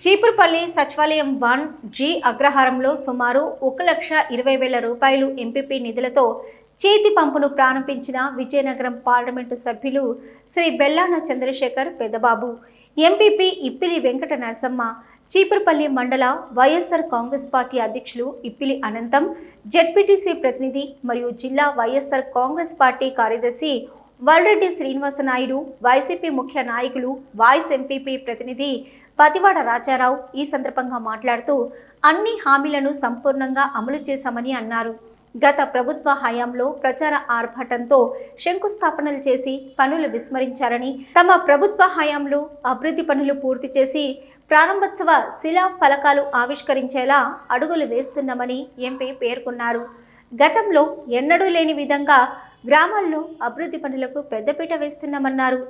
చీపురుపల్లి సచివాలయం 1G అగ్రహారంలో సుమారు 1,20,000 రూపాయలు ఎంపీపీ నిధులతో చేతి పంపును ప్రారంభించిన విజయనగరం పార్లమెంటు సభ్యులు శ్రీ బెల్లాన చంద్రశేఖర్ పెద్దబాబు, ఎంపీపీ ఇప్పిలి వెంకట నరసమ్మ, చీపురుపల్లి మండల వైఎస్ఆర్ కాంగ్రెస్ పార్టీ అధ్యక్షులు ఇప్పిలి అనంతం, జెడ్పీటీసీ ప్రతినిధి మరియు జిల్లా వైఎస్ఆర్ కాంగ్రెస్ పార్టీ కార్యదర్శి వల్రెడ్డి శ్రీనివాసనాయుడు, వైసీపీ ముఖ్య నాయకులు, వాయిస్ ఎంపీపీ ప్రతినిధి పతివాడ రాజారావు ఈ సందర్భంగా మాట్లాడుతూ అన్ని హామీలను సంపూర్ణంగా అమలు చేశామని అన్నారు. గత ప్రభుత్వ హయాంలో ప్రచార ఆర్భాటంతో శంకుస్థాపనలు చేసి పనులు విస్మరించారని, తమ ప్రభుత్వ హయాంలో అభివృద్ధి పనులు పూర్తి చేసి ప్రారంభోత్సవ శిలా ఫలకాలు ఆవిష్కరించేలా అడుగులు వేస్తున్నామని ఎంపీ పేర్కొన్నారు. గతంలో ఎన్నడూ లేని విధంగా గ్రామాల్లో అభివృద్ధి పనులకు పెద్దపీట వేస్తున్నామన్నారు.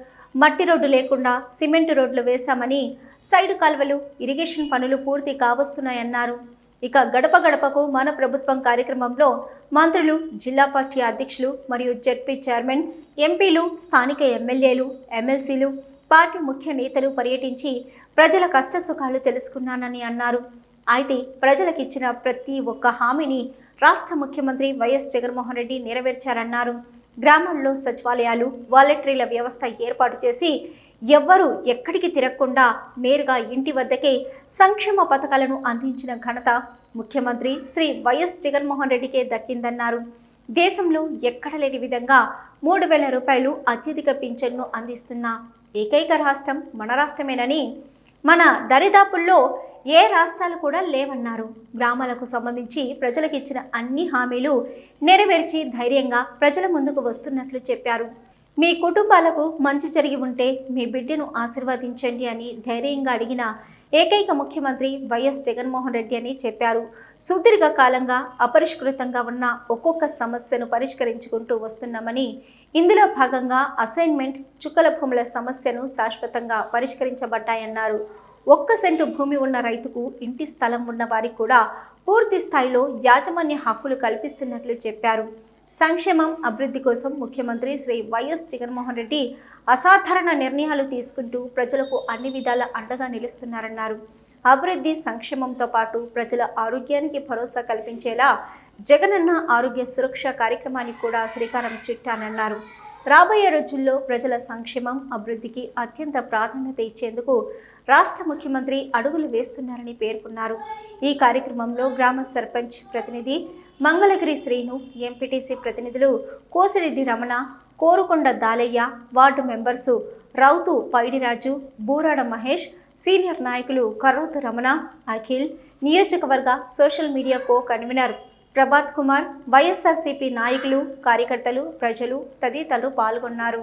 మట్టి రోడ్డు లేకుండా సిమెంట్ రోడ్లు వేశామని, సైడ్ కాల్వలు, ఇరిగేషన్ పనులు పూర్తి కావస్తున్నాయన్నారు. ఇక గడప గడపకు మన ప్రభుత్వం కార్యక్రమంలో మంత్రులు, జిల్లా పార్టీ అధ్యక్షులు మరియు జెడ్పీ చైర్మన్, ఎంపీలు, స్థానిక ఎమ్మెల్యేలు, ఎమ్మెల్సీలు, పార్టీ ముఖ్య నేతలు పర్యటించి ప్రజల కష్టసుఖాలు తెలుసుకున్నానని అన్నారు. అయితే ప్రజలకు ఇచ్చిన ప్రతి ఒక్క హామీని రాష్ట్ర ముఖ్యమంత్రి వైఎస్ జగన్మోహన్ రెడ్డి నెరవేర్చారన్నారు. గ్రామాల్లో సచివాలయాలు, వాలంటీర్ల వ్యవస్థ ఏర్పాటు చేసి ఎవ్వరూ ఎక్కడికి తిరగకుండా నేరుగా ఇంటి వద్దకే సంక్షేమ పథకాలను అందించిన ఘనత ముఖ్యమంత్రి శ్రీ వైఎస్ జగన్మోహన్ రెడ్డికే దక్కిందన్నారు. దేశంలో ఎక్కడ లేని విధంగా 3,000 రూపాయలు అత్యధిక పింఛన్ను అందిస్తున్న ఏకైక రాష్ట్రం మన రాష్ట్రమేనని, మన దరిదాపుల్లో ఏ రాష్ట్రాలు కూడా లేవన్నారు. గ్రామాలకు సంబంధించి ప్రజలకు ఇచ్చిన అన్ని హామీలు నెరవేర్చి ధైర్యంగా ప్రజల ముందుకు వస్తున్నట్లు చెప్పారు. మీ కుటుంబాలకు మంచి జరిగి ఉంటే మీ బిడ్డను ఆశీర్వదించండి అని ధైర్యంగా అడిగిన ఏకైక ముఖ్యమంత్రి వైఎస్ జగన్మోహన్ రెడ్డి అని చెప్పారు. సుదీర్ఘ కాలంగా అపరిష్కృతంగా ఉన్న ఒక్కొక్క సమస్యను పరిష్కరించుకుంటూ వస్తున్నామని, ఇందులో భాగంగా అసైన్మెంట్, చుక్కల భూముల సమస్యను శాశ్వతంగా పరిష్కరించబడ్డాయన్నారు. 1 సెంటు భూమి ఉన్న రైతుకు, ఇంటి స్థలం ఉన్న వారికి కూడా పూర్తి స్థాయిలో యాజమాన్య హక్కులు కల్పిస్తున్నట్లు చెప్పారు. సంక్షేమం, అభివృద్ధి కోసం ముఖ్యమంత్రి శ్రీ వైఎస్ జగన్మోహన్ రెడ్డి అసాధారణ నిర్ణయాలు తీసుకుంటూ ప్రజలకు అన్ని విధాల అండగా నిలుస్తున్నారన్నారు. అభివృద్ధి, సంక్షేమంతో పాటు ప్రజల ఆరోగ్యానికి భరోసా కల్పించేలా జగనన్న ఆరోగ్య సురక్ష కార్యక్రమానికి కూడా శ్రీకారం చుట్టానన్నారు. రాబోయే రోజుల్లో ప్రజల సంక్షేమం, అభివృద్ధికి అత్యంత ప్రాధాన్యత ఇచ్చేందుకు రాష్ట్ర ముఖ్యమంత్రి అడుగులు వేస్తున్నారని పేర్కొన్నారు. ఈ కార్యక్రమంలో గ్రామ సర్పంచ్ ప్రతినిధి మంగళగిరి శ్రీను, ఎంపీటీసీ ప్రతినిధులు కోసిరెడ్డి రమణ, కోరుకొండ దాలయ్య, వార్డు మెంబర్సు రౌతు పైడిరాజు, బూరాడ మహేష్, సీనియర్ నాయకులు కర్రోతు రమణ, అఖిల్, నియోజకవర్గ social media co convener Prabhat Kumar, YSRCP నాయకులు, కార్యకర్తలు, ప్రజలు తదితరులు పాల్గొన్నారు.